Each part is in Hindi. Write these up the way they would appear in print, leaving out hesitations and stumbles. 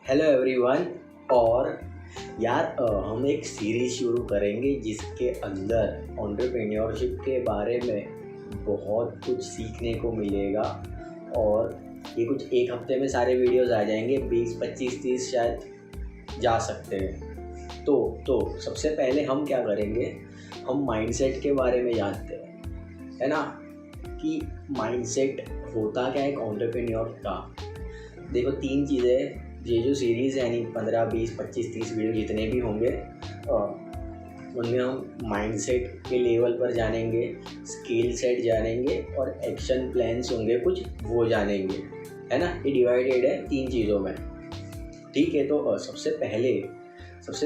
Hello everyone. और यार हम एक सीरीज़ शुरू करेंगे जिसके अंदर एंटरप्रेन्योरशिप के बारे में बहुत कुछ सीखने को मिलेगा। और ये कुछ एक हफ्ते में सारे वीडियोस आ जाएंगे, 20, 25, 30 शायद जा सकते हैं। तो सबसे पहले हम क्या करेंगे, हम माइंडसेट के बारे में जानते हैं, है ना, कि माइंडसेट होता क्या है एक एंटरप्रेन्योर का। देखो 3 चीज़ें, ये जो सीरीज़ है यानी 15, 20, 25, 30 वीडियो जितने भी होंगे उनमें हम माइंडसेट के लेवल पर जानेंगे, स्किल सेट जानेंगे और एक्शन प्लान्स होंगे कुछ वो जानेंगे, है ना। ये डिवाइडेड है 3 चीज़ों में, ठीक है। तो सबसे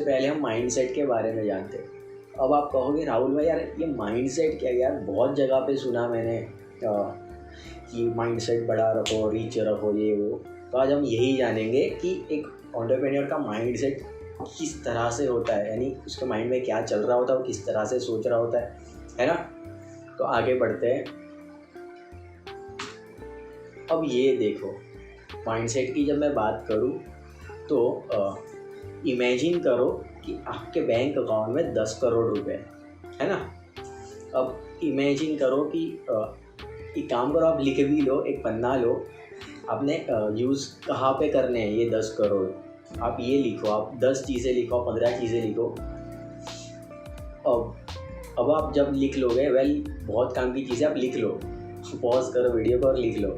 पहले हम माइंडसेट के बारे में जानते हैं। अब आप कहोगे राहुल भाई यार ये माइंडसेट क्या, यार बहुत जगह पे सुना मैंने कि माइंडसेट बड़ा रखो, रीच रखो, ये वो। तो आज हम यही जानेंगे कि एक एंटरप्रेन्योर का माइंडसेट किस तरह से होता है, यानी उसके माइंड में क्या चल रहा होता है, वो किस तरह से सोच रहा होता है ना। तो आगे बढ़ते हैं। अब ये देखो माइंडसेट की जब मैं बात करूँ तो इमेजिन करो कि आपके बैंक अकाउंट में 10 करोड़ रुपए है ना। अब इमेजिन करो कि एक काम करो, आप लिख भी लो, एक पन्ना लो, आपने यूज़ कहाँ पे करने हैं ये 10 करोड़। आप ये लिखो, आप 10 चीज़ें लिखो, 15 चीज़ें लिखो। अब आप जब लिख लोगे, बहुत काम की चीज़ें आप लिख लो, पॉज करो वीडियो को और लिख लो।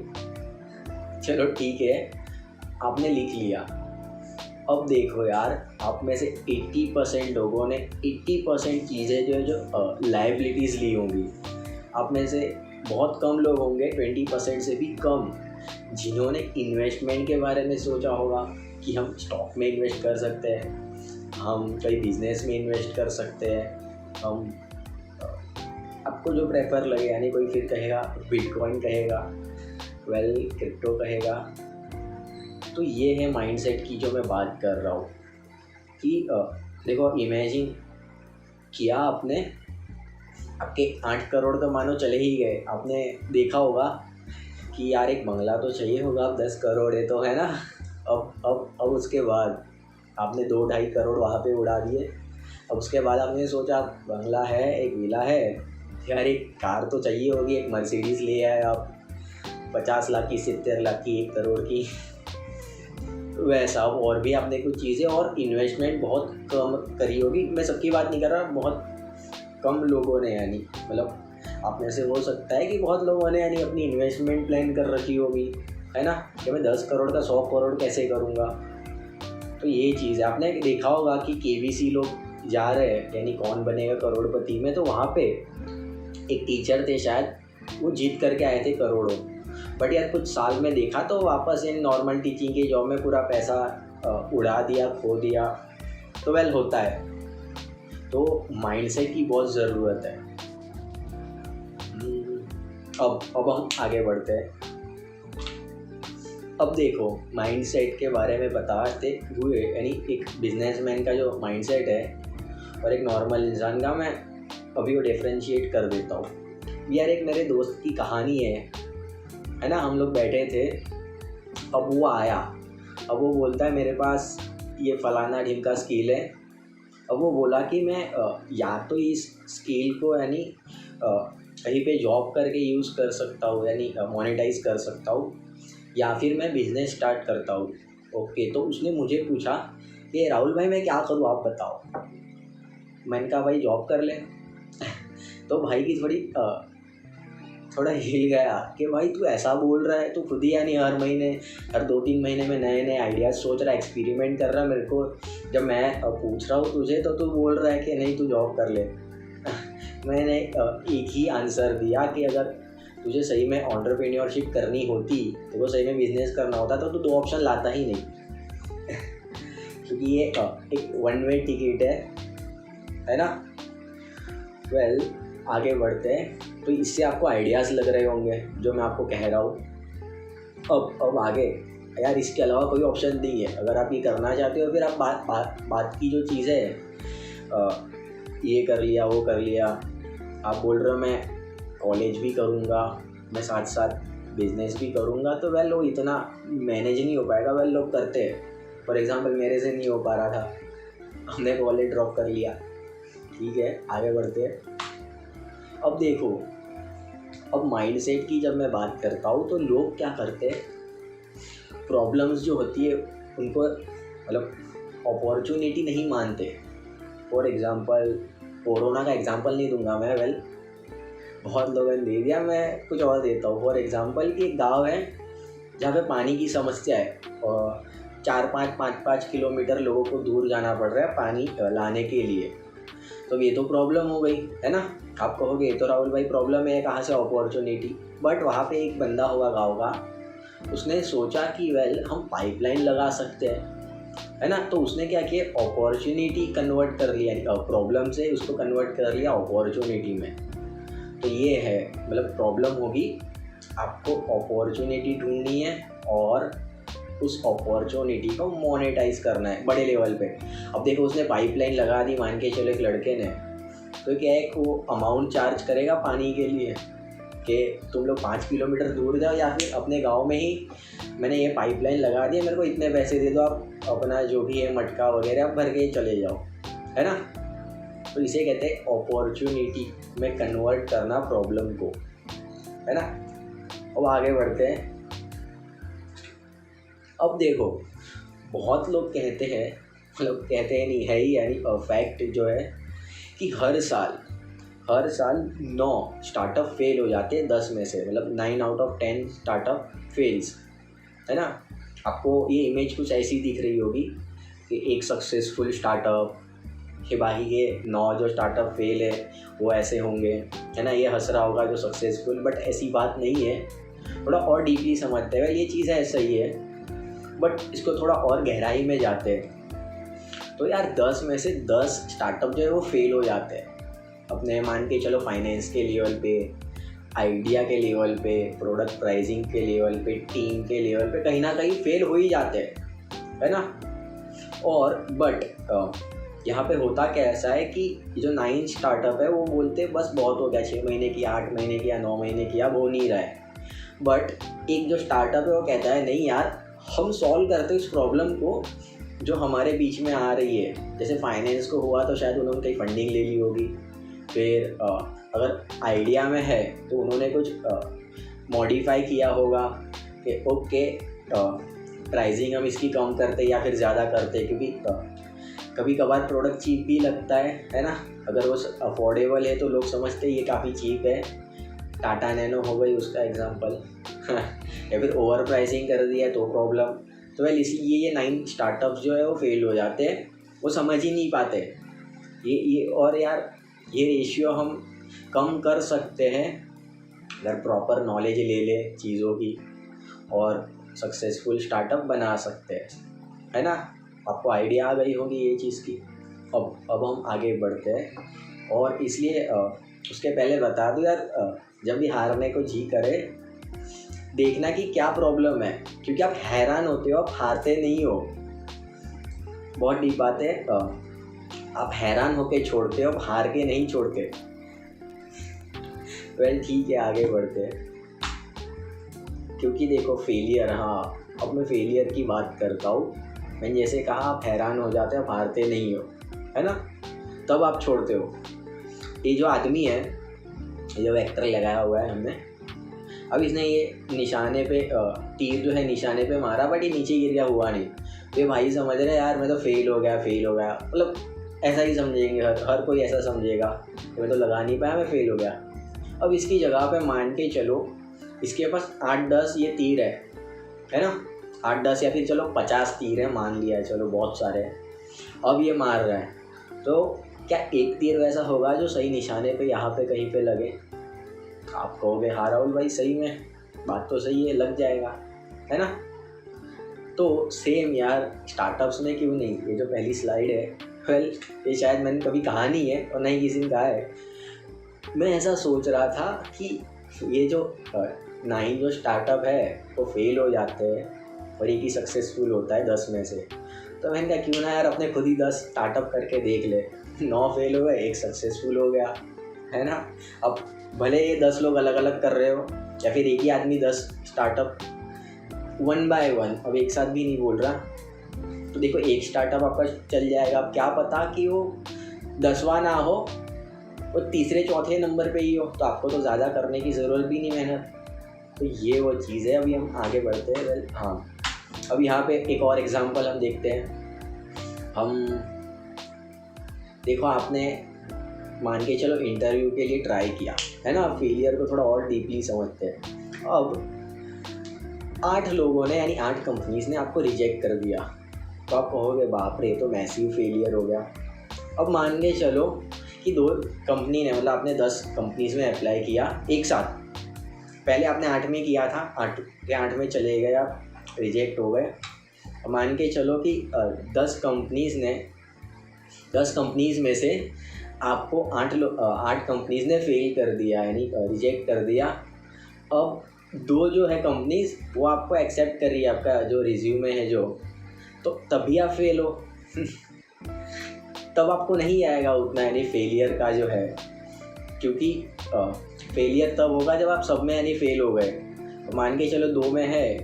चलो ठीक है, आपने लिख लिया। अब देखो यार, आप में से 80% लोगों ने 80% चीज़ें जो लायबिलिटीज़ ली होंगी। आप में से बहुत कम लोग होंगे, 20% से भी कम, जिन्होंने इन्वेस्टमेंट के बारे में सोचा होगा कि हम स्टॉक में इन्वेस्ट कर सकते हैं, हम कई बिजनेस में इन्वेस्ट कर सकते हैं, हम आपको जो प्रेफर लगे, यानी कोई फिर कहेगा बिटकॉइन कहेगा, क्रिप्टो कहेगा। तो ये है माइंडसेट की जो मैं बात कर रहा हूँ कि देखो इमेजिन किया आपने, आपके 8 करोड़ तो मानो चले ही गए। आपने देखा होगा कि यार एक बंगला तो चाहिए होगा, अब 10 करोड़ है तो, है ना। अब उसके बाद आपने 2-2.5 करोड़ वहाँ पे उड़ा दिए। अब उसके बाद आपने सोचा बंगला है, एक विला है, यार एक कार तो चाहिए होगी, एक मर्सिडीज़ ले आए आप 50 लाख की, 70 लाख की, 1 करोड़ की, वैसा। और भी आपने कुछ चीज़ें और इन्वेस्टमेंट बहुत कम करी होगी। मैं सबकी बात नहीं कर रहा, बहुत कम लोगों ने, यानी मतलब आप में से हो सकता है कि बहुत लोगों ने यानी अपनी इन्वेस्टमेंट प्लान कर रखी होगी, है ना, कि मैं 10 करोड़ का 100 करोड़ कैसे करूँगा। तो ये चीज़ है। आपने देखा होगा कि केबीसी लोग जा रहे हैं, यानी कौन बनेगा करोड़पति में, तो वहाँ पे एक टीचर थे शायद, वो जीत करके आए थे करोड़ों, बट यार कुछ साल में देखा तो वापस इन नॉर्मल टीचिंग की जॉब में पूरा पैसा उड़ा दिया, खो दिया। तो होता है। तो माइंडसेट की बहुत ज़रूरत है। अब हम आगे बढ़ते हैं। अब देखो माइंडसेट के बारे में बताते हुए, यानी एक बिजनेसमैन का जो माइंडसेट है और एक नॉर्मल इंसान का, मैं अभी वो डिफरेंशिएट कर देता हूँ। यार एक मेरे दोस्त की कहानी है ना। हम लोग बैठे थे, अब वो आया, अब वो बोलता है मेरे पास ये फलाना ढिमका स्किल है। अब वो बोला कि मैं या तो इस स्किल को यानी कहीं पे जॉब करके यूज़ कर सकता हूँ, यानी मोनेटाइज कर सकता हूँ, या फिर मैं बिज़नेस स्टार्ट करता हूँ। ओके, तो उसने मुझे पूछा कि राहुल भाई मैं क्या करूँ, आप बताओ। मैंने कहा भाई जॉब कर ले। तो भाई की थोड़ा हिल गया कि भाई तू ऐसा बोल रहा है, तू खुद ही यानी हर 2-3 महीने में नए नए आइडियाज़ सोच रहा है, एक्सपेरिमेंट कर रहा है। मेरे को जब मैं पूछ रहा हूँ तुझे तो तू बोल रहा है कि नहीं तू जॉब कर ले। मैंने एक ही आंसर दिया कि अगर तुझे सही में एंटरप्रेन्योरशिप करनी होती, तो सही में बिजनेस करना होता तो 2 ऑप्शन लाता ही नहीं। क्योंकि ये एक 1 वे टिकट है ना। आगे बढ़ते हैं। तो इससे आपको आइडियाज़ लग रहे होंगे जो मैं आपको कह रहा हूँ। अब आगे यार इसके अलावा कोई ऑप्शन नहीं है। अगर आप ये करना चाहते हो, फिर आप बात की जो चीज़ें है, ये कर लिया, वो कर लिया, आप बोल रहे हो मैं कॉलेज भी करूँगा, मैं साथ साथ बिजनेस भी करूँगा, तो वो इतना मैनेज नहीं हो पाएगा। लोग करते हैं, फॉर एग्जांपल मेरे से नहीं हो पा रहा था, हमने कॉलेज ड्रॉप कर लिया, ठीक है, आगे बढ़ते हैं। अब देखो, अब माइंडसेट की जब मैं बात करता हूँ तो लोग क्या करते हैं, प्रॉब्लम्स जो होती है उनको मतलब अपॉर्चुनिटी नहीं मानते। फॉर एग्ज़ाम्पल कोरोना का एग्ज़ाम्पल नहीं दूंगा मैं, वेल बहुत लोगों ने दे दिया, मैं कुछ और देता हूँ। फॉर एग्ज़ाम्पल कि एक गांव है जहाँ पे पानी की समस्या है और 4-5 किलोमीटर लोगों को दूर जाना पड़ रहा है पानी लाने के लिए। तो ये तो प्रॉब्लम हो गई है ना। आप कहोगे ये तो राहुल भाई प्रॉब्लम है, कहाँ से अपॉर्चुनिटी। बट वहाँ पे एक बंदा हुआ गाँव का, उसने सोचा कि वेल हम पाइपलाइन लगा सकते हैं, है ना। तो उसने क्या किया, अपॉर्चुनिटी कन्वर्ट कर लिया, प्रॉब्लम से उसको कन्वर्ट कर लिया अपॉर्चुनिटी में। तो ये है, मतलब प्रॉब्लम होगी, आपको अपॉर्चुनिटी ढूंढनी है और उस अपॉर्चुनिटी को मोनेटाइज करना है बड़े लेवल पे। अब देखो उसने पाइपलाइन लगा दी, मान के चलो एक लड़के ने, तो क्या है वो अमाउंट चार्ज करेगा पानी के लिए कि तुम लोग 5 किलोमीटर दूर जाओ, या फिर अपने गांव में ही मैंने ये पाइपलाइन लगा दी, मेरे को इतने पैसे दे दो, आप अपना जो भी है मटका वगैरह आप भर के चले जाओ, है ना। तो इसे कहते हैं अपॉर्चुनिटी में कन्वर्ट करना प्रॉब्लम को, है ना। अब आगे बढ़ते हैं। अब देखो बहुत लोग कहते हैं, मतलब कहते हैं नहीं है ही, यानी फैक्ट जो है कि हर साल 9 स्टार्टअप फेल हो जाते हैं 10 में से, मतलब 9 आउट ऑफ 10 स्टार्टअप फेल्स, है ना। आपको ये इमेज कुछ ऐसी दिख रही होगी कि एक सक्सेसफुल स्टार्टअप कि भाई ये 9 जो स्टार्टअप फेल है वो ऐसे होंगे, है ना। ये हंस रहा होगा जो सक्सेसफुल, बट ऐसी बात नहीं है। थोड़ा और डीपली समझते हैं, ये चीज़ है सही है, बट इसको थोड़ा और गहराई में जाते हैं। तो यार 10 में से 10 स्टार्टअप जो है वो फेल हो जाते हैं अपने, मान के चलो फाइनेंस के लेवल पे, आइडिया के लेवल पे, प्रोडक्ट प्राइसिंग के लेवल पे, टीम के लेवल पे, कहीं ना कहीं फेल हो ही जाते हैं, है ना। और बट यहाँ पे होता क्या ऐसा है कि जो 9 स्टार्टअप है वो बोलते बस बहुत हो गया, 6 महीने किया, 8 महीने किया, 9 महीने किया, वो नहीं रहा है। बट एक जो स्टार्टअप है वो कहता है नहीं यार, हम सॉल्व करते हैं इस प्रॉब्लम को जो हमारे बीच में आ रही है। जैसे फाइनेंस को हुआ तो शायद उन्होंने कहीं फंडिंग ले ली होगी, फिर अगर आइडिया में है तो उन्होंने कुछ मॉडिफाई किया होगा कि ओके प्राइसिंग हम इसकी कम करते या फिर ज़्यादा करते, क्योंकि कभी कभार प्रोडक्ट चीप भी लगता है ना। अगर वो अफोर्डेबल है तो लोग समझते हैं ये काफ़ी चीप है, टाटा नैनो हो गई उसका एग्जांपल या फिर ओवर प्राइसिंग कर दिया तो प्रॉब्लम। तो वेल इसलिए ये 9 स्टार्टअप्स जो है वो फेल हो जाते हैं, वो समझ ही नहीं पाते ये। और यार ये रेशियो हम कम कर सकते हैं अगर प्रॉपर नॉलेज ले ले चीज़ों की, और सक्सेसफुल स्टार्टअप बना सकते हैं, है ना। आपको आइडिया आ गई होगी ये चीज़ की। अब हम आगे बढ़ते हैं, और इसलिए उसके पहले बता दूँ यार, जब भी हारने को जी करे देखना कि क्या प्रॉब्लम है, क्योंकि आप हैरान होते हो, आप हारते नहीं हो। बहुत डीप बात है, आप हैरान होके छोड़ते हो, आप हार के नहीं छोड़ते। वेल ठीक है, आगे बढ़ते हैं। क्योंकि देखो फेलियर, हाँ अब मैं फेलियर की बात करता हूँ। मैंने जैसे कहा आप हैरान हो जाते हो, आप हारते नहीं हो, है ना, तब आप छोड़ते हो। ये जो आदमी है, ये जो वेक्टर लगाया हुआ है हमने, अब इसने ये निशाने पे तीर जो है निशाने पे मारा, बट ये नीचे गिर गया, हुआ नहीं। तो ये भाई समझ रहे यार मैं तो फेल हो गया, मतलब ऐसा ही समझेंगे, हर कोई ऐसा समझेगा कि मैं तो लगा नहीं पाया, मैं फेल हो गया। अब इसकी जगह पे मान के चलो इसके पास 8-10 ये तीर है ना, 8-10 या फिर चलो 50 तीर है, मान लिया है, चलो बहुत सारे हैं। अब ये मार रहा है, तो क्या एक तीर वैसा होगा जो सही निशाने पे यहाँ पे कहीं पे लगे? आप कहोगे हाँ राहुल भाई सही में बात तो सही है, लग जाएगा, है ना। तो सेम यार स्टार्टअप्स में क्यों नहीं, ये जो पहली स्लाइड है, वेल ये शायद मैंने कभी कहा नहीं है और नहीं किसी ने कहा है। मैं ऐसा सोच रहा था कि ये जो 9 जो स्टार्टअप है वो फेल हो जाते हैं और एक ही सक्सेसफुल होता है 10 में से। तो मैंने कहा क्यों ना यार अपने खुद ही 10 स्टार्टअप करके देख ले, 9 फेल हो गए, 1 सक्सेसफुल हो गया, है ना। अब भले ये 10 लोग अलग अलग कर रहे हो या फिर एक ही आदमी 10 स्टार्टअप 1 by 1, अब एक साथ भी नहीं बोल रहा, तो देखो एक स्टार्टअप आपका चल जाएगा, अब क्या पता कि वो 10वां ना हो, वो तीसरे चौथे नंबर पे ही हो, तो आपको तो ज़्यादा करने की ज़रूरत भी नहीं मेहनत। तो ये वो चीज़ है। अभी हम आगे बढ़ते हैं। वेल हाँ, अब यहाँ पे एक और एग्जांपल हम देखते हैं। हम देखो आपने मान के चलो इंटरव्यू के लिए ट्राई किया है ना, फेलियर को थोड़ा और डीपली समझते हैं। अब 8 लोगों ने यानी 8 कंपनीज ने आपको रिजेक्ट कर दिया, तो आप कहोगे बाप रे तो मैसिव फेलियर हो गया। अब मान के चलो कि 2 कंपनी ने, मतलब आपने 10 कंपनीज में अप्लाई किया एक साथ, पहले आपने 8 में किया था, 8 के 8 में चले गए आप, रिजेक्ट हो गए। अब मान के चलो कि 10 कंपनीज में से आपको 8 कंपनीज ने फेल कर दिया यानी रिजेक्ट कर दिया। अब 2 जो है कंपनीज वो आपको एक्सेप्ट कर रही है, आपका जो रिज्यूमे है जो, तो तभी आप फेल हो। तब आपको नहीं आएगा उतना यानी फेलियर का जो है, क्योंकि फेलियर तब होगा जब आप सब में यानी फेल हो गए। तो मान के चलो 2 में है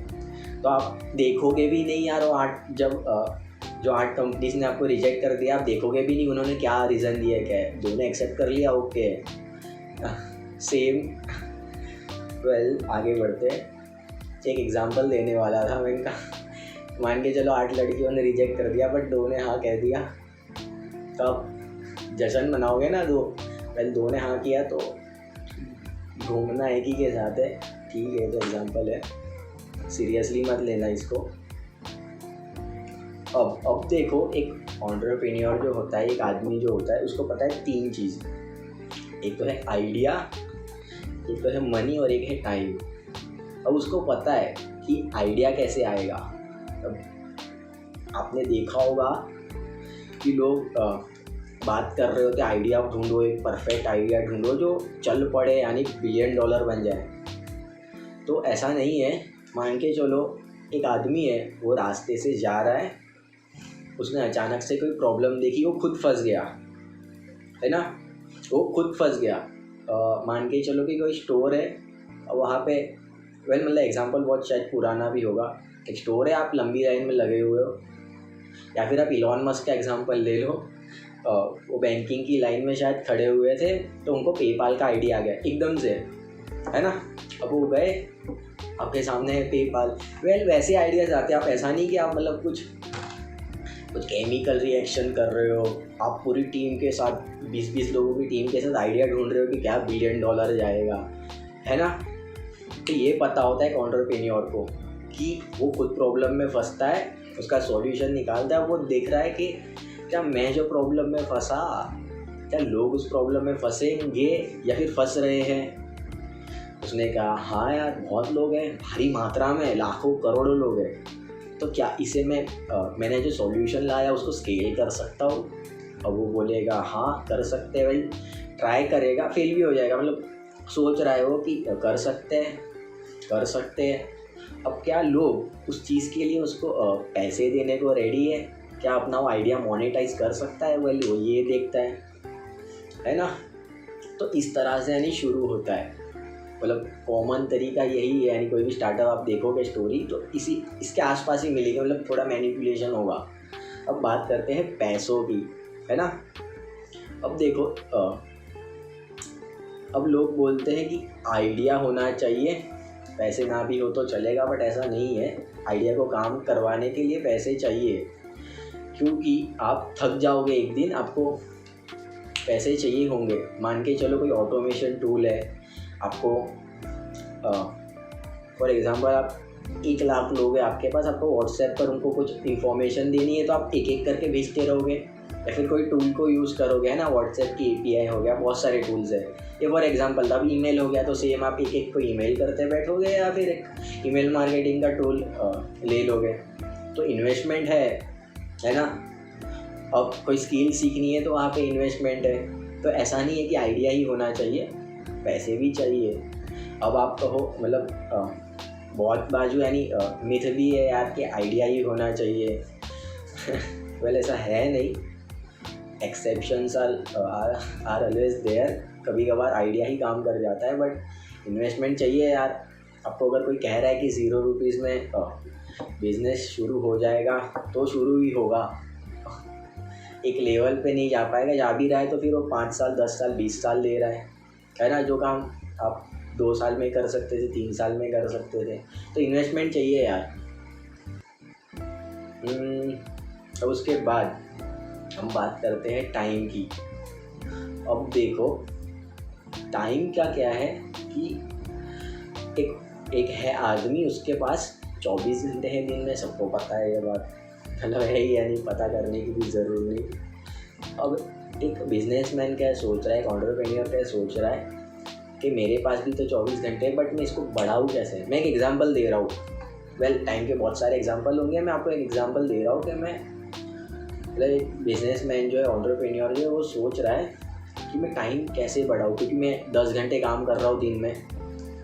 तो आप देखोगे भी नहीं यार, वो 8 जब जो 8 कंपनीज ने आपको रिजेक्ट कर दिया, आप देखोगे भी नहीं उन्होंने क्या रीज़न दिया, क्या है, 2 ने एक्सेप्ट कर लिया, ओके सेम। वेल आगे बढ़ते हैं। एक एग्जांपल देने वाला था मैं इनका। मान के चलो 8 लड़कियों ने रिजेक्ट कर दिया बट 2 ने हाँ कह दिया, तो आप जश्न मनाओगे ना 2। वेल 2 ने हाँ किया तो घूमना एक ही के साथ है, ठीक है, तो एग्जांपल है, सीरियसली मत लेना इसको। अब देखो एक एंटरप्रेन्योर जो होता है, एक आदमी जो होता है, उसको पता है 3 चीज़, एक तो है आइडिया, एक तो है मनी और एक है टाइम। अब उसको पता है कि आइडिया कैसे आएगा। अब आपने देखा होगा कि लोग बात कर रहे होते आइडिया ढूंढो, एक परफेक्ट आइडिया ढूंढो जो चल पड़े यानी $1 बिलियन बन जाए। तो ऐसा नहीं है। मान के चलो एक आदमी है, वो रास्ते से जा रहा है, उसने अचानक से कोई प्रॉब्लम देखी, वो खुद फंस गया, है ना, वो खुद फंस गया। मान के चलो कि कोई स्टोर है, वहाँ पे मतलब एग्जांपल बहुत शायद पुराना भी होगा, एक स्टोर है, आप लंबी लाइन में लगे हुए हो, या फिर आप इलॉन मस्क का एग्जांपल ले लो, वो बैंकिंग की लाइन में शायद खड़े हुए थे, तो उनको पेपाल का आइडिया आ गया एकदम से, है ना। अब वो गए, आपके सामने है पेपाल। वेल वैसे आइडियाज़ आते हैं, आप ऐसा नहीं कि आप मतलब कुछ केमिकल रिएक्शन कर रहे हो, आप पूरी टीम के साथ 20-20 लोगों की टीम के साथ आइडिया ढूंढ रहे हो कि क्या $1 बिलियन जाएगा, है ना। तो ये पता होता है एंटरप्रेन्योर को कि वो खुद प्रॉब्लम में फंसता है, उसका सॉल्यूशन निकालता है। वो देख रहा है कि क्या मैं जो प्रॉब्लम में फंसा, क्या लोग उस प्रॉब्लम में फंसेंगे या फिर फंस रहे हैं। उसने कहा हाँ यार बहुत लोग हैं, भारी मात्रा में, लाखों करोड़ों लोग हैं, तो क्या इसे मैंने जो सॉल्यूशन लाया उसको स्केल कर सकता हूँ। अब वो बोलेगा हाँ कर सकते हैं। भाई ट्राई करेगा, फेल भी हो जाएगा, मतलब सोच रहा है वो कि कर सकते हैं। अब क्या लोग उस चीज़ के लिए उसको पैसे देने को रेडी है, क्या अपना वो आइडिया मोनेटाइज कर सकता है, वो ये देखता है ना। तो इस तरह से यानी शुरू होता है, मतलब कॉमन तरीका यही है। यानी कोई भी स्टार्टअप आप देखोगे स्टोरी तो इसके आसपास ही मिलेगी, मतलब थोड़ा मैनिपुलेशन होगा। अब बात करते हैं पैसों की, है ना। अब देखो अब लोग बोलते हैं कि आइडिया होना चाहिए, पैसे ना भी हो तो चलेगा, बट ऐसा नहीं है। आइडिया को काम करवाने के लिए पैसे चाहिए, क्योंकि आप थक जाओगे एक दिन, आपको पैसे चाहिए होंगे। मान के चलो कोई ऑटोमेशन टूल है, आपको फॉर एग्ज़ाम्पल आप 1 लाख लोग हैं आपके पास, आपको व्हाट्सएप पर उनको कुछ इन्फॉर्मेशन देनी है, तो आप एक एक करके भेजते रहोगे, या फिर कोई टूल को यूज़ करोगे, है ना। व्हाट्सएप की API हो गया, बहुत सारे टूल्स है, ये फॉर एग्जांपल था। अब ईमेल हो गया तो सेम आप एक एक को ईमेल करते बैठोगे, या फिर एक ईमेल मार्केटिंग का टूल ले लोगे, तो इन्वेस्टमेंट है ना। अब कोई स्किल सीखनी है तो वहाँ पे इन्वेस्टमेंट है। तो ऐसा नहीं है कि आइडिया ही होना चाहिए, पैसे भी चाहिए। अब आप कहो मतलब बहुत बाजू यानी मिथ भी है यार कि आइडिया ही होना चाहिए। वेल ऐसा है नहीं, एक्सेप्शंस आर ऑलवेज देयर। कभी कभार आइडिया ही काम कर जाता है, बट इन्वेस्टमेंट चाहिए यार। आपको अगर कोई कह रहा है कि 0 रुपीज़ में बिजनेस शुरू हो जाएगा तो शुरू ही होगा, एक लेवल पे नहीं जा पाएगा। जा भी रहा है तो फिर वो 5 साल 10 साल 20 साल ले रहा है ना। जो काम आप 2 साल में कर सकते थे 3 साल में कर सकते थे। तो इन्वेस्टमेंट चाहिए यार। अब उसके बाद हम बात करते हैं टाइम की। अब देखो टाइम का क्या है कि एक है आदमी, उसके पास 24 घंटे हैं दिन में, सबको पता है ये बात, मतलब है ही या नहीं, पता करने की भी ज़रूरत नहीं। अब एक बिजनेसमैन क्या सोच रहा है, एक एंटरप्रेन्योर क्या सोच रहा है कि मेरे पास भी तो 24 घंटे हैं, बट मैं इसको बढ़ाऊँ कैसे। मैं एक एग्जांपल दे रहा हूँ, टाइम के बहुत सारे एग्जांपल होंगे, मैं आपको एक एग्जांपल दे रहा हूँ कि मैं मतलब एक बिजनेसमैन जो है, एंटरप्रेन्योर जो है, वो सोच रहा है कि मैं टाइम कैसे बढ़ाऊँ, क्योंकि मैं 10 घंटे काम कर रहा हूँ दिन में,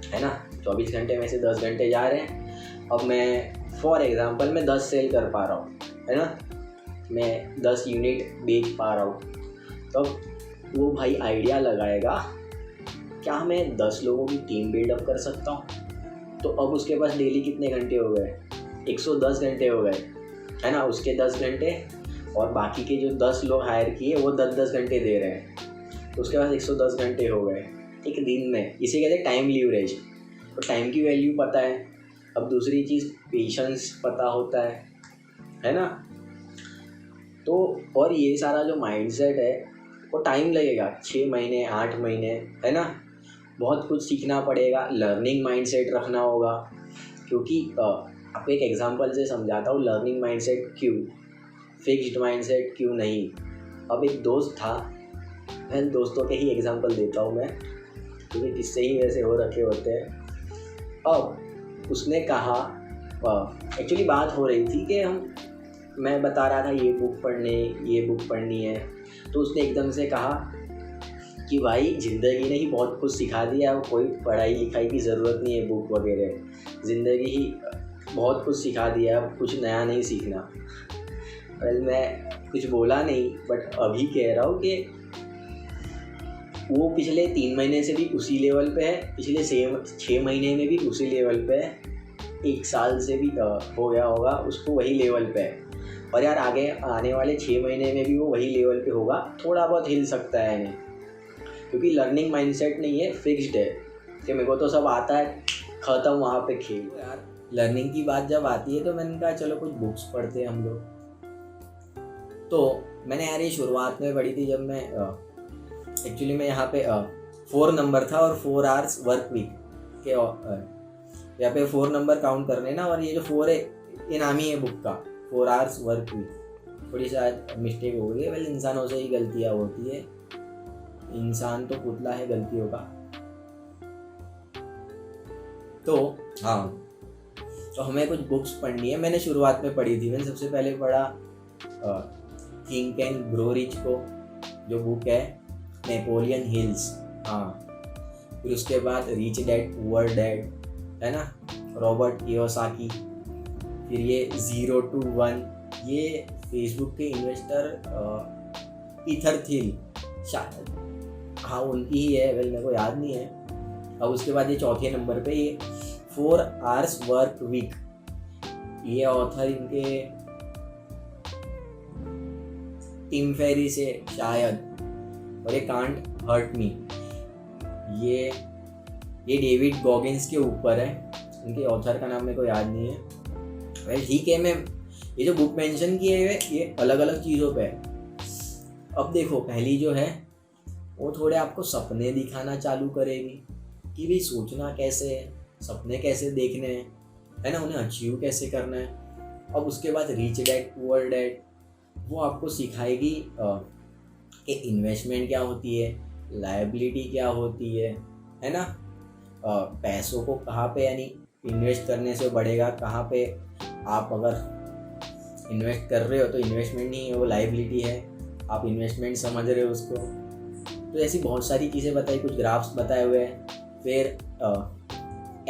है ना। 24 घंटे में से 10 घंटे जा रहे हैं। अब मैं फॉर एग्ज़ाम्पल मैं 10 सेल कर पा रहा हूँ, है ना, मैं 10 यूनिट बेच पा रहा हूँ। तो वो भाई आइडिया लगाएगा क्या मैं 10 लोगों की टीम बिल्डअप कर सकता हूँ। तो अब उसके पास डेली कितने घंटे हो गए, 110 घंटे हो गए, है ना। उसके 10 घंटे और बाकी के जो 10 लोग हायर किए वो 10-10 घंटे दे रहे हैं, तो उसके पास 110 घंटे हो गए एक दिन में। इसे कहते हैं टाइम लीवरेज। तो टाइम की वैल्यू पता है। अब दूसरी चीज़ पेशेंस पता होता है ना। तो और ये सारा जो माइंडसेट है वो टाइम लगेगा, 6 महीने 8 महीने, है ना। बहुत कुछ सीखना पड़ेगा, लर्निंग माइंडसेट रखना होगा। क्योंकि आपको एक एग्जांपल से समझाता हूँ, लर्निंग माइंडसेट क्यों, फिक्स्ड माइंडसेट क्यों नहीं। अब एक दोस्त था, मैं दोस्तों के ही एग्जांपल देता हूँ मैं, क्योंकि किससे ही वैसे हो रखे होते हैं। अब उसने कहा, एक्चुअली बात हो रही थी कि मैं बता रहा था ये बुक पढ़नी है, तो उसने एकदम से कहा कि भाई ज़िंदगी ने ही बहुत कुछ सिखा दिया, कोई पढ़ाई लिखाई की ज़रूरत नहीं है, बुक वगैरह, ज़िंदगी ही बहुत कुछ सिखा दिया, कुछ नया नहीं सीखना। मैं कुछ बोला नहीं, बट अभी कह रहा हूँ कि वो पिछले 3 महीने से भी उसी लेवल पे है, पिछले 6 महीने में भी उसी लेवल पे है, 1 साल से भी हो गया होगा उसको वही लेवल पे है। और यार आगे आने वाले 6 महीने में भी वो वही लेवल पे होगा, थोड़ा बहुत हिल सकता है नहीं, क्योंकि लर्निंग माइंडसेट नहीं है, फिक्स्ड है कि मेरे को तो सब आता है, ख़त्म वहाँ पे खेल। यार लर्निंग की बात जब आती है तो मैंने कहा चलो कुछ बुक्स पढ़ते हैं हम लोग। तो मैंने यार ये शुरुआत में पढ़ी थी, जब मैं एक्चुअली मैं यहाँ पे 4 नंबर था और 4 आवर्स वर्क वीक के यहाँ पे 4 नंबर काउंट करने ना, और ये जो 4 है ये नाम ही है बुक का, 4 आवर्स वर्क वीक। थोड़ी शायद मिस्टेक हो गई है, वैसे इंसानों से ही गलतियाँ होती है, इंसान तो पुतला है गलतियों का। तो हाँ, तो हमें कुछ बुक्स पढ़नी है। मैंने शुरुआत में पढ़ी थी, मैंने सबसे पहले पढ़ा थिंक एंड ग्रो रिच को, जो बुक है नेपोलियन हिल्स, हाँ। फिर उसके बाद रिच डैड पुअर डैड, है ना, रॉबर्ट कियोसाकी। फिर ये 0 to 1, ये फेसबुक के इन्वेस्टर पीटर थिल शायद, हाँ उनकी ही है, वेल मेरे को याद नहीं है। अब उसके बाद ये चौथे नंबर पे ये 4 आवर्स वर्क वीक, ये ऑथर इनके टिम फेरी से शायद। और ये कांट हर्ट मी, ये डेविड गॉगिन्स के ऊपर है, उनके ऑथर का नाम मेरे को याद नहीं है। वेल ठीक है, मैं ये जो बुक मेंशन किए हुए ये अलग अलग चीज़ों पे है। अब देखो पहली जो है वो थोड़े आपको सपने दिखाना चालू करेगी कि भाई सोचना कैसे है, सपने कैसे देखने हैं, है ना, उन्हें अचीव कैसे करना है। अब उसके बाद रिच डैड पुअर डैड, वो आपको सिखाएगी कि इन्वेस्टमेंट क्या होती है, लायबिलिटी क्या होती है ना, पैसों को कहाँ पे यानी इन्वेस्ट करने से बढ़ेगा, कहाँ पे आप अगर इन्वेस्ट कर रहे हो तो इन्वेस्टमेंट नहीं है, वो लायबिलिटी है, आप इन्वेस्टमेंट समझ रहे हो उसको। तो ऐसी बहुत सारी चीज़ें बताई, कुछ ग्राफ्स बताए हुए हैं। फिर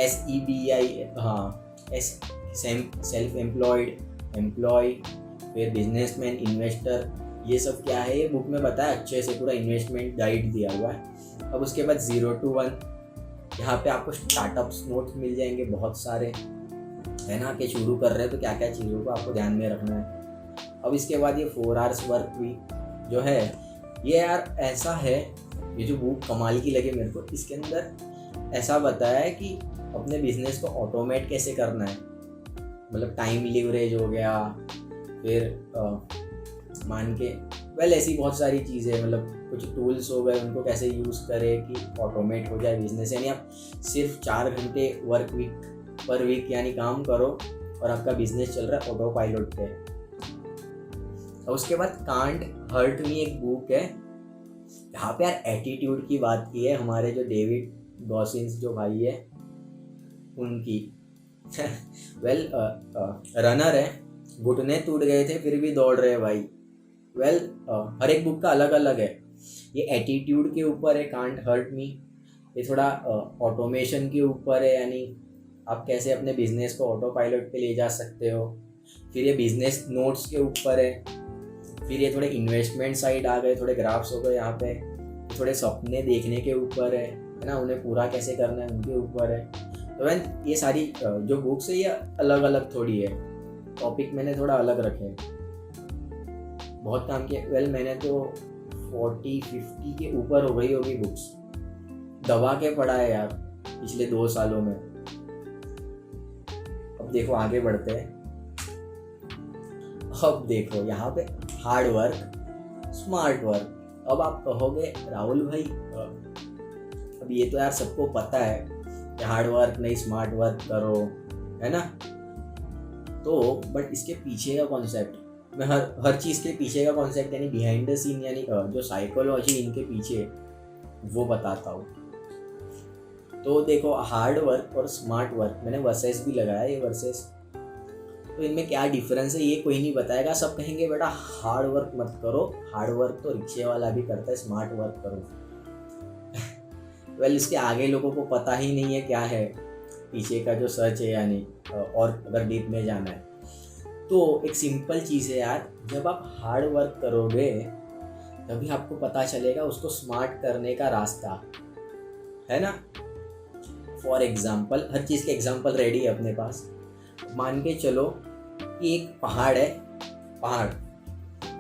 SEBI, हाँ, सेल्फ एम्प्लॉयड, एम्प्लॉय, फिर बिजनेसमैन, इन्वेस्टर, ये सब क्या है ये बुक में बताया अच्छे से, पूरा इन्वेस्टमेंट गाइड दिया हुआ है। अब उसके बाद 0 to 1, यहाँ पे आपको स्टार्टअप्स नोट्स मिल जाएंगे बहुत सारे, है ना, कि शुरू कर रहे हैं तो क्या क्या चीज़ों को आपको ध्यान में रखना है। अब इसके बाद ये 4 आवर्स वर्क वीक जो है, ये यार ऐसा है, ये जो बुक कमाल की लगे मेरे को, इसके अंदर ऐसा बताया है कि अपने बिजनेस को ऑटोमेट कैसे करना है। मतलब टाइम लीवरेज हो गया, फिर मान के ऐसी बहुत सारी चीज़ें, मतलब कुछ टूल्स हो गए, उनको कैसे यूज़ करें कि ऑटोमेट हो जाए बिजनेस। यानी आप सिर्फ 4 घंटे वर्क वीक पर वीक यानी काम करो और आपका बिजनेस चल रहा है ऑटो पायलट पे। और उसके बाद कांट हर्ट मी एक बुक है, यहाँ पे यार एटीट्यूड की बात की है हमारे जो डेविड गॉसिन्स जो भाई है उनकी। वेल रनर है, घुटने टूट गए थे फिर भी दौड़ रहे हैं भाई। वेल हर एक बुक का अलग अलग है। ये एटीट्यूड के ऊपर है कांट हर्ट मी, ये थोड़ा ऑटोमेशन के ऊपर है, यानी आप कैसे अपने बिजनेस को ऑटो पायलट पे ले जा सकते हो। फिर ये बिजनेस नोट्स के ऊपर है। फिर ये थोड़े इन्वेस्टमेंट साइड आ गए, थोड़े ग्राफ्स हो गए यहाँ पे, थोड़े सपने देखने के ऊपर है ना, उन्हें पूरा कैसे करना है उनके ऊपर है। तो वैन ये सारी जो बुक्स है ये अलग अलग थोड़ी है, टॉपिक मैंने थोड़ा अलग रखे हैं, बहुत काम किया। वेल मैंने तो 40-50 के ऊपर हो गई होगी बुक्स, दबा के पढ़ा है यार पिछले 2 सालों में। अब देखो आगे बढ़ते हैं। अब देखो यहाँ पे हार्ड वर्क स्मार्ट वर्क। अब आप कहोगे राहुल भाई अब ये तो यार सबको पता है कि हार्ड वर्क नहीं स्मार्ट वर्क करो, है ना। तो बट इसके पीछे का कॉन्सेप्ट, मैं हर चीज़ के पीछे का कॉन्सेप्ट यानी बिहाइंड द सीन, यानी जो साइकोलॉजी इनके पीछे वो बताता हूँ। तो देखो हार्ड वर्क और स्मार्ट वर्क, मैंने वर्सेस भी लगाया, ये वर्सेस, तो इनमें क्या डिफरेंस है ये कोई नहीं बताएगा। सब कहेंगे बेटा हार्ड वर्क मत करो, हार्ड वर्क तो रिक्शे वाला भी करता है, स्मार्ट वर्क करो। वेल इसके आगे लोगों को पता ही नहीं है क्या है पीछे का जो सच है, यानी और अगर डीप में जाना है तो एक सिंपल चीज़ है यार, जब आप हार्ड वर्क करोगे तभी आपको पता चलेगा उसको स्मार्ट करने का रास्ता, है ना। फॉर एग्जाम्पल, हर चीज़ के एग्जाम्पल रेडी है अपने पास। मान के चलो कि एक पहाड़ है, पहाड़,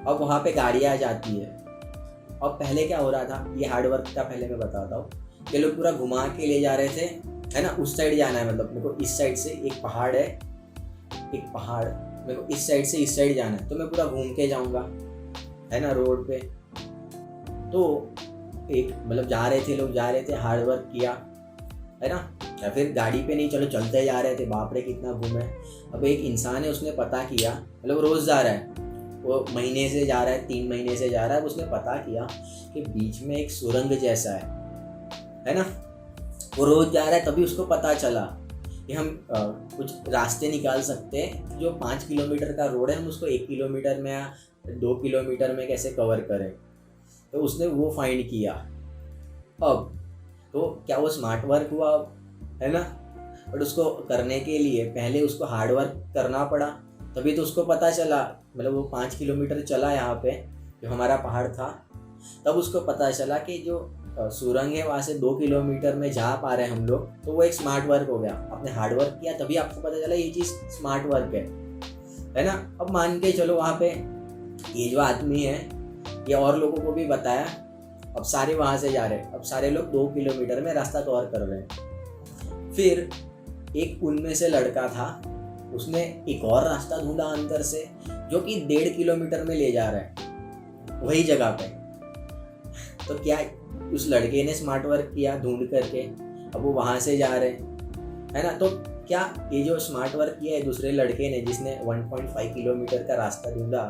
अब वहाँ पे गाड़ियाँ जाती है। अब पहले क्या हो रहा था, ये हार्ड वर्क का पहले मैं बताता हूँ कि लोग पूरा घुमा के ले जा रहे थे, है ना, उस साइड जाना है, मतलब मेरे को इस साइड से एक पहाड़ है, एक पहाड़, मेरे को इस साइड से इस साइड जाना है, तो मैं पूरा घूम के जाऊँगा, है ना, रोड पे। तो एक मतलब जा रहे थे लोग, जा रहे थे, हार्ड वर्क किया, है ना, या फिर गाड़ी पे नहीं, चलो चलते जा रहे थे, बाप रे कितना घूमे। अब एक इंसान है, उसने पता किया, मतलब रोज़ जा रहा है, वो महीने से जा रहा है, 3 महीने से जा रहा है, उसने पता किया कि बीच में एक सुरंग जैसा है ना, वो रोज़ जा रहा है, तभी उसको पता चला कि हम कुछ रास्ते निकाल सकते हैं, जो 5 किलोमीटर का रोड है हम उसको 1 किलोमीटर में या 2 किलोमीटर में कैसे कवर करें। तो उसने वो फाइंड किया। अब तो क्या वो स्मार्ट वर्क हुआ, है ना, बट उसको करने के लिए पहले उसको हार्ड वर्क करना पड़ा, तभी तो उसको पता चला। मतलब वो 5 किलोमीटर चला यहाँ पे जो हमारा पहाड़ था, तब उसको पता चला कि जो सुरंग है वहाँ से 2 किलोमीटर में जा पा रहे हैं हम लोग, तो वो एक स्मार्ट वर्क हो गया। आपने हार्ड वर्क किया तभी आपको पता चला ये चीज़ स्मार्ट वर्क है ना। अब मान के चलो वहाँ पे ये जो आदमी है ये और लोगों को भी बताया, अब सारे वहाँ से जा रहे हैं, अब सारे लोग 2 किलोमीटर में रास्ता कवर कर रहे हैं। फिर एक उनमें से लड़का था, उसने एक और रास्ता ढूंढा अंदर से जो कि 1.5 किलोमीटर में ले जा रहा है वही जगह पे। तो क्या उस लड़के ने स्मार्ट वर्क किया ढूंढ करके, अब वो वहाँ से जा रहे हैं, है ना। तो क्या ये जो स्मार्ट वर्क किया है दूसरे लड़के ने जिसने 1.5 किलोमीटर का रास्ता ढूंढा,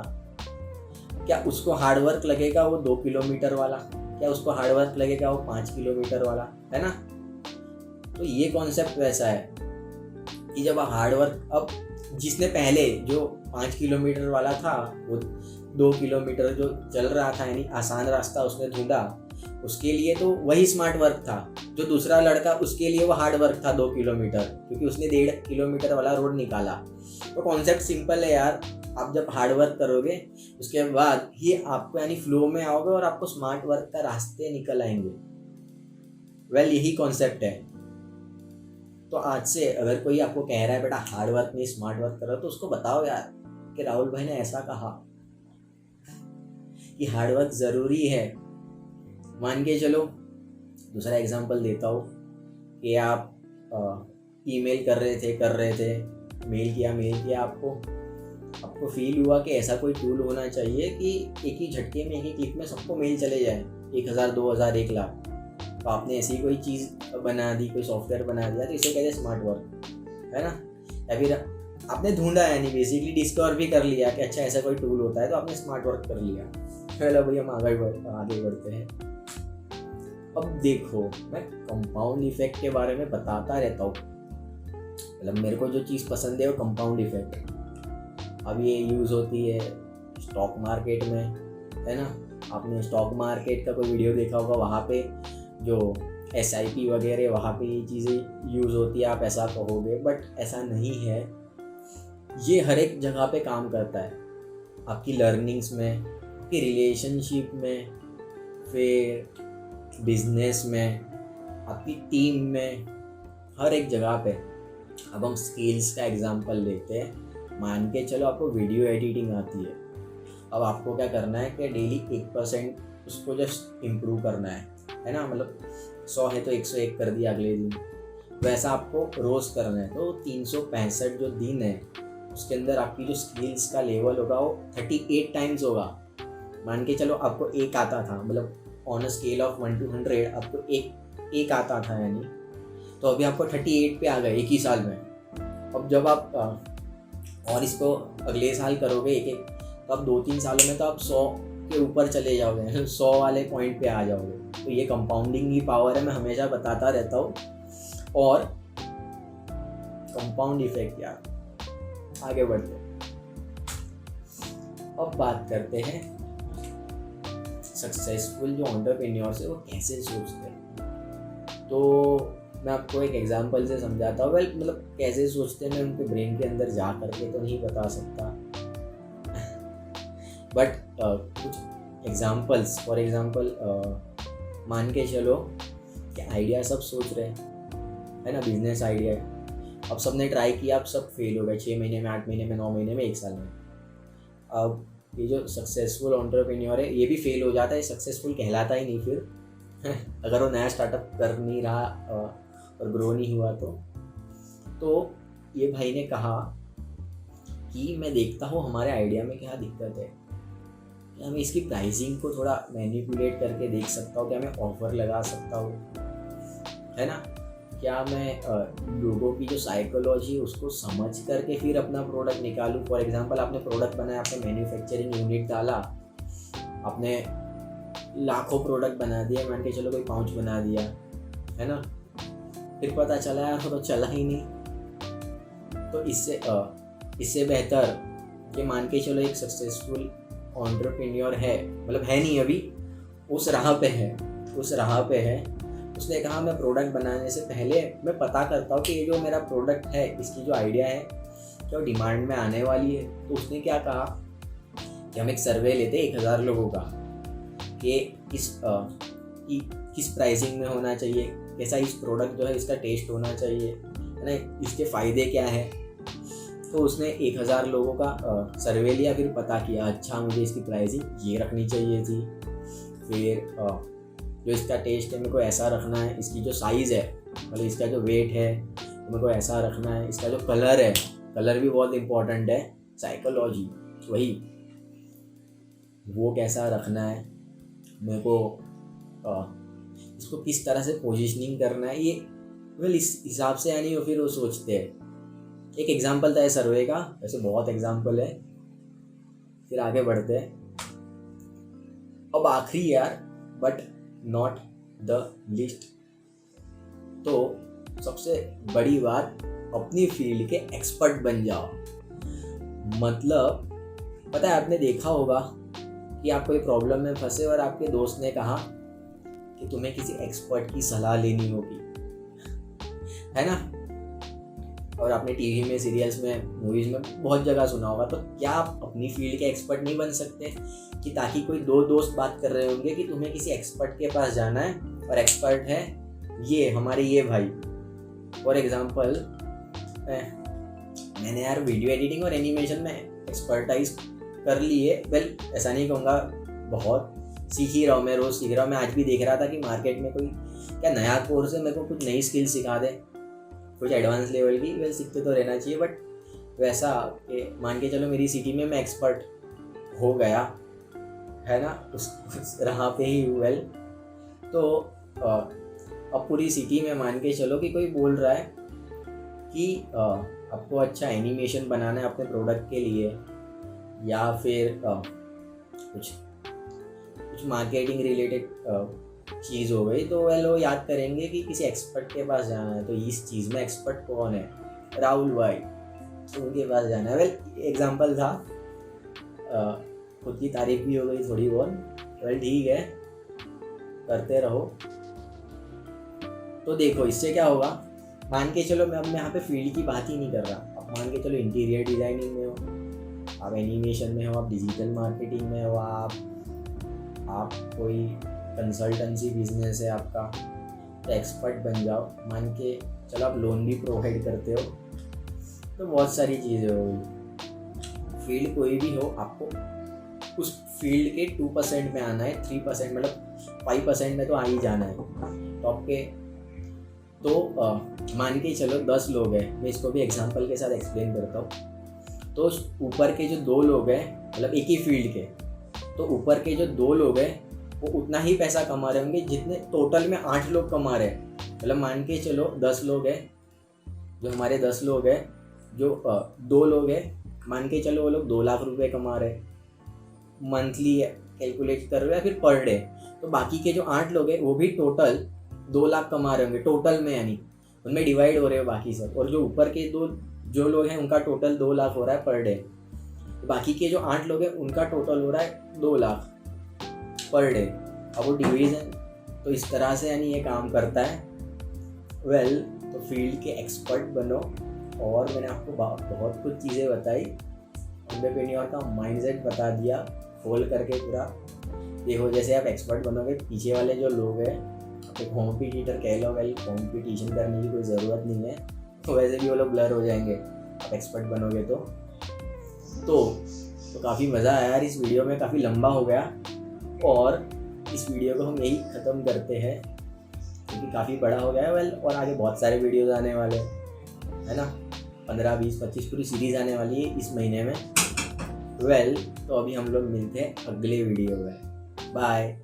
क्या उसको हार्ड वर्क लगेगा वो 2 किलोमीटर वाला, क्या उसको हार्ड वर्क लगेगा वो 5 किलोमीटर वाला, है ना। तो ये कॉन्सेप्ट वैसा है कि जब हार्ड वर्क, अब जिसने पहले जो 5 किलोमीटर वाला था वो 2 किलोमीटर जो चल रहा था यानी आसान रास्ता उसने ढूंढा, उसके लिए तो वही स्मार्ट वर्क था। जो दूसरा लड़का उसके लिए वो हार्ड वर्क था 2 किलोमीटर, क्योंकि उसने 1.5 किलोमीटर वाला रोड निकाला। तो कॉन्सेप्ट सिंपल है यार, आप जब हार्ड वर्क करोगे उसके बाद ही आपको यानी फ्लो में आओगे और आपको स्मार्ट वर्क का रास्ते निकल आएंगे। वेल यही कॉन्सेप्ट है। तो आज से अगर कोई आपको कह रहा है बेटा हार्ड वर्क नहीं स्मार्ट वर्क करो, तो उसको बताओ यार कि राहुल भाई ने ऐसा कहा कि हार्ड वर्क ज़रूरी है। मान के चलो, दूसरा एग्जांपल देता हूँ कि आप ईमेल कर रहे थे, मेल किया, आपको फील हुआ कि ऐसा कोई टूल होना चाहिए कि एक ही झटके में, एक ही क्लिक में सबको मेल चले जाए, 1000, 2000, 1 लाख। तो आपने ऐसी कोई चीज़ बना दी, कोई सॉफ्टवेयर बना दिया, तो इसे कहते हैं स्मार्ट वर्क, है ना। या फिर आपने ढूंढा, यानी बेसिकली डिस्कवर भी कर लिया कि अच्छा ऐसा कोई टूल होता है, तो आपने स्मार्ट वर्क कर लिया। चलो भैया हम आगे बढ़ते हैं। अब देखो, मैं कंपाउंड इफेक्ट के बारे में बताता रहता हूँ। मतलब मेरे को जो चीज़ पसंद है वो कंपाउंड इफेक्ट। अब ये यूज़ होती है स्टॉक मार्केट में, है ना। आपने स्टॉक मार्केट का कोई वीडियो देखा होगा, वहाँ पे जो SIP वगैरह, वहाँ पे ये चीज़ें यूज़ होती है। आप ऐसा कहोगे, बट ऐसा नहीं है। ये हर एक जगह पे काम करता है, आपकी लर्निंग्स में, आपकी रिलेशनशिप में, फिर बिजनेस में, आपकी टीम में, हर एक जगह पे। अब हम स्किल्स का एग्जांपल लेते हैं। मान के चलो आपको वीडियो एडिटिंग आती है। अब आपको क्या करना है कि डेली 1% उसको जस्ट इम्प्रूव करना है ना। मतलब 100 है तो 101 कर दिया अगले दिन, वैसा आपको रोज़ करना है। तो 365 जो दिन है उसके अंदर आपकी जो स्किल्स का लेवल होगा वो 38 टाइम्स होगा। मान के चलो आपको एक आता था, मतलब on a scale of 1 to 100 आपको एक आता था, यानी तो अभी आपको 38 पे आ गए एक ही साल में। अब जब आप और इसको अगले साल करोगे एक, तो आप 2-3 सालों में तो आप 100 के ऊपर चले जाओगे, 100 वाले पॉइंट पे आ जाओगे। तो ये कंपाउंडिंग की पावर है, मैं हमेशा बताता रहता हूँ। और कंपाउंड इफेक्ट यार, आगे बढ़ते हैं। अब बात करते हैं सक्सेसफुल जो एंटरप्रेन्योर्स है वो कैसे सोचते हैं। तो मैं आपको एक एग्जांपल से समझाता हूँ। मतलब कैसे सोचते हैं मैं उनके ब्रेन के अंदर जा करके तो नहीं बता सकता, बट कुछ एग्जांपल्स। फॉर एग्जांपल मान के चलो कि आइडिया सब सोच रहे हैं, है ना, बिजनेस आइडिया है। अब सबने ट्राई किया, अब सब फेल हो गए 6 महीने में, 8 महीने में, 9 महीने में, 1 साल में। अब ये जो सक्सेसफुल एंटरप्रेन्योर है ये भी फेल हो जाता है, सक्सेसफुल कहलाता ही नहीं फिर अगर वो नया स्टार्टअप कर नहीं रहा और ग्रो नहीं हुआ तो ये भाई ने कहा कि मैं देखता हूँ हमारे आइडिया में क्या दिक्कत है, क्या मैं इसकी प्राइसिंग को थोड़ा मैनिपुलेट करके देख सकता हूँ, क्या मैं ऑफर लगा सकता हूँ, है ना, क्या मैं लोगों की जो साइकोलॉजी है उसको समझ करके फिर अपना प्रोडक्ट निकालूँ। फॉर एग्जांपल आपने प्रोडक्ट बनाया, आपने मैन्युफैक्चरिंग यूनिट डाला, आपने लाखों प्रोडक्ट बना दिया, मान के चलो कोई पाउच बना दिया, है ना, फिर पता चला यार तो चला ही नहीं। तो इससे बेहतर कि मान के चलो एक सक्सेसफुल एंटरप्रेन्योर है, मतलब है नहीं अभी, उस राह पे है। उसने कहा मैं प्रोडक्ट बनाने से पहले मैं पता करता हूँ कि ये जो मेरा प्रोडक्ट है, इसकी जो आइडिया है क्या वो डिमांड में आने वाली है। तो उसने क्या कहा कि हम एक सर्वे लेते 1000 लोगों का कि किस प्राइसिंग में होना चाहिए, कैसा इस प्रोडक्ट जो है इसका टेस्ट होना चाहिए, है ना, इसके फ़ायदे क्या है। तो उसने 1000 लोगों का सर्वे लिया, फिर पता किया अच्छा मुझे इसकी प्राइसिंग ये रखनी चाहिए थी, फिर जो इसका टेस्ट है मेरे को ऐसा रखना है, इसकी जो साइज़ है मतलब इसका जो वेट है मेरे को ऐसा रखना है, इसका जो कलर है, कलर भी बहुत इम्पोर्टेंट है, साइकोलॉजी वही, वो कैसा रखना है मेरे को, इसको किस तरह से पोजीशनिंग करना है, ये इस हिसाब से यानी फिर वो सोचते हैं। एक एग्जांपल था सर्वे का, वैसे बहुत एग्जांपल है, फिर आगे बढ़ते हैं। अब आखिरी यार बट नॉट द लिस्ट, तो सबसे बड़ी बात, अपनी फील्ड के एक्सपर्ट बन जाओ। मतलब पता है आपने देखा होगा कि आप कोई प्रॉब्लम में फंसे और आपके दोस्त ने कहा कि तुम्हें किसी एक्सपर्ट की सलाह लेनी होगी, है ना, और आपने टीवी में, सीरियल्स में, मूवीज में बहुत जगह सुना होगा। तो क्या आप अपनी फील्ड के एक्सपर्ट नहीं बन सकते कि ताकि कोई 2 दोस्त बात कर रहे होंगे कि तुम्हें किसी एक्सपर्ट के पास जाना है और एक्सपर्ट है ये हमारे ये भाई, फॉर एग्जांपल मैंने यार वीडियो एडिटिंग और एनिमेशन में एक्सपर्टाइज कर ली है। वेल ऐसा नहीं कहूँगा, बहुत सीख ही रहा हूँ मैं, रोज़ सीख रहा हूँ। मैं आज भी देख रहा था कि मार्केट में कोई क्या नया कोर्स है, मेरे को कुछ नई स्किल सिखा दे, कुछ एडवांस लेवल की। वेल सीखते तो रहना चाहिए, बट वैसा कि मान के चलो मेरी सिटी में मैं एक्सपर्ट हो गया है ना, उस राह पे ही। वेल तो अब पूरी सिटी में मान के चलो कि कोई बोल रहा है कि आपको अच्छा एनिमेशन बनाना है अपने प्रोडक्ट के लिए, या फिर कुछ मार्केटिंग रिलेटेड चीज़ हो गई, तो वेल वो याद करेंगे कि किसी एक्सपर्ट के पास जाना है। तो इस चीज़ में एक्सपर्ट कौन है? राहुल भाई, तो उनके पास जाना है। वेल एग्जांपल था, खुद की तारीफ भी हो गई थोड़ी बहुत। वेल ठीक है, करते रहो। तो देखो इससे क्या होगा, मान के चलो मैं यहाँ पे फील्ड की बात ही नहीं कर रहा। अब मान के चलो इंटीरियर डिज़ाइनिंग में हो, आप एनिमेशन में हो, आप डिजिटल मार्केटिंग में हो, आप कोई कंसल्टेंसी बिजनेस है आपका, तो एक्सपर्ट बन जाओ। मान के चलो आप लोन भी प्रोवाइड करते हो, तो बहुत सारी चीज़ें होगी। फील्ड कोई भी हो, आपको उस फील्ड के 2% में आना है, 3% मतलब 5% में तो आ ही जाना है टॉप के। तो मान के चलो 10 लोग हैं, मैं इसको भी एग्जांपल के साथ एक्सप्लेन करता हूँ। तो ऊपर के जो 2 लोग हैं, मतलब एक ही फील्ड के, तो ऊपर के जो 2 लोग हैं वो उतना ही पैसा कमा रहे होंगे जितने टोटल में 8 लोग कमा रहे हैं। मतलब मान के चलो 10 लोग हैं, जो हमारे 10 लोग हैं, जो 2 लोग हैं, मान के चलो वो लोग 2 लाख रुपए कमा रहे हैं मंथली, कैलकुलेट कर रहे हैं फिर पर डे। तो बाकी के जो 8 लोग हैं वो भी टोटल 2 लाख कमा रहे होंगे टोटल में, यानी उनमें डिवाइड हो रहे हो बाकी सब। और जो ऊपर के 2 जो लोग हैं उनका टोटल 2 लाख हो रहा है पर डे। बाकी के जो 8 लोग हैं उनका टोटल हो रहा है 2 लाख पर डे। अब वो डिवीज़न तो इस तरह से यानी ये काम करता है। वेल तो फील्ड के एक्सपर्ट बनो। और मैंने आपको बहुत कुछ चीज़ें बताई, एंटरप्रेन्योर का माइंडसेट बता दिया खोल करके पूरा। देखो जैसे आप एक्सपर्ट बनोगे, पीछे वाले जो लोग हैं आप एक कॉम्पिटिटर कह लो। वेल कॉम्पिटिशन करने की कोई ज़रूरत नहीं है, तो वैसे भी वो लोग ब्लर हो जाएंगे आप एक्सपर्ट बनोगे तो काफ़ी मज़ा आया यार इस वीडियो में, काफ़ी लंबा हो गया। और इस वीडियो को हम यही ख़त्म करते हैं क्योंकि काफ़ी बड़ा हो गया है। वेल और आगे बहुत सारे वीडियोज़ आने वाले है ना, 15, 20, 25 पूरी सीरीज़ आने वाली है इस महीने में। वेल तो अभी हम लोग मिलते हैं अगले वीडियो में। बाय।